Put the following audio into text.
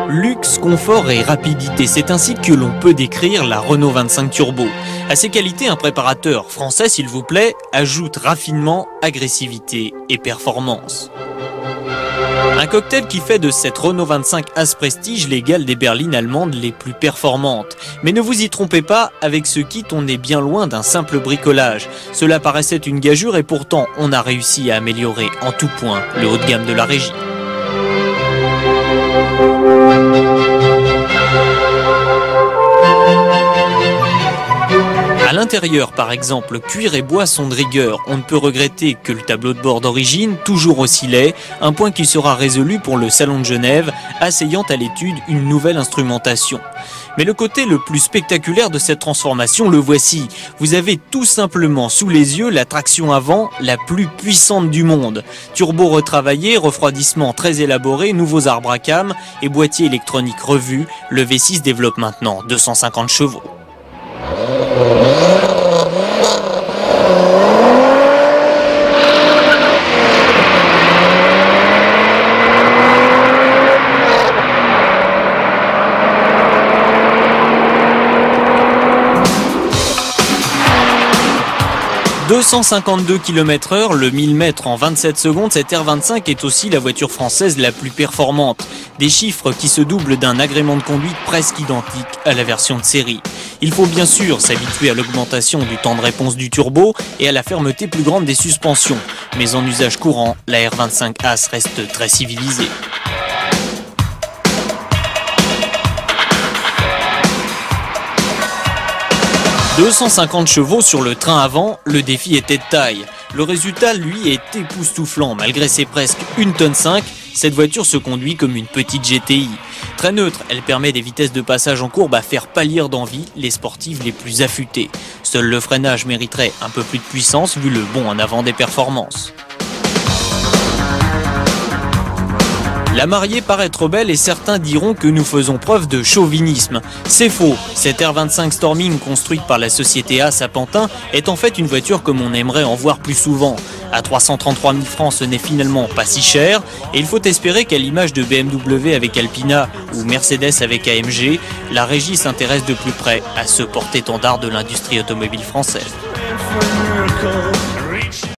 Luxe, confort et rapidité, c'est ainsi que l'on peut décrire la Renault 25 Turbo. À ces qualités, un préparateur français, s'il vous plaît, ajoute raffinement, agressivité et performance. Un cocktail qui fait de cette Renault 25 As Prestige l'égale des berlines allemandes les plus performantes. Mais ne vous y trompez pas, avec ce kit on est bien loin d'un simple bricolage. Cela paraissait une gageure et pourtant on a réussi à améliorer en tout point le haut de gamme de la régie. À l'intérieur, par exemple, cuir et bois sont de rigueur. On ne peut regretter que le tableau de bord d'origine, toujours aussi laid, un point qui sera résolu pour le Salon de Genève, asseyant à l'étude une nouvelle instrumentation. Mais le côté le plus spectaculaire de cette transformation, le voici. Vous avez tout simplement sous les yeux la traction avant la plus puissante du monde. Turbo retravaillé, refroidissement très élaboré, nouveaux arbres à cames et boîtier électronique revu, le V6 développe maintenant 250 chevaux. « 252 km/h, le 1000 mètres en 27 secondes, cette R25 est aussi la voiture française la plus performante. Des chiffres qui se doublent d'un agrément de conduite presque identique à la version de série. Il faut bien sûr s'habituer à l'augmentation du temps de réponse du turbo et à la fermeté plus grande des suspensions. Mais en usage courant, la R25 As reste très civilisée. « 250 chevaux sur le train avant, le défi était de taille. Le résultat, lui, est époustouflant. Malgré ses presque 1,5 tonne, cette voiture se conduit comme une petite GTI. Très neutre, elle permet des vitesses de passage en courbe à faire pâlir d'envie les sportives les plus affûtées. Seul le freinage mériterait un peu plus de puissance vu le bond en avant des performances. La mariée paraît trop belle et certains diront que nous faisons preuve de chauvinisme. C'est faux, cette R25 Storming construite par la société As à Pantin est en fait une voiture comme on aimerait en voir plus souvent. À 333 000 francs, ce n'est finalement pas si cher et il faut espérer qu'à l'image de BMW avec Alpina ou Mercedes avec AMG, la régie s'intéresse de plus près à ce porte-étendard de l'industrie automobile française.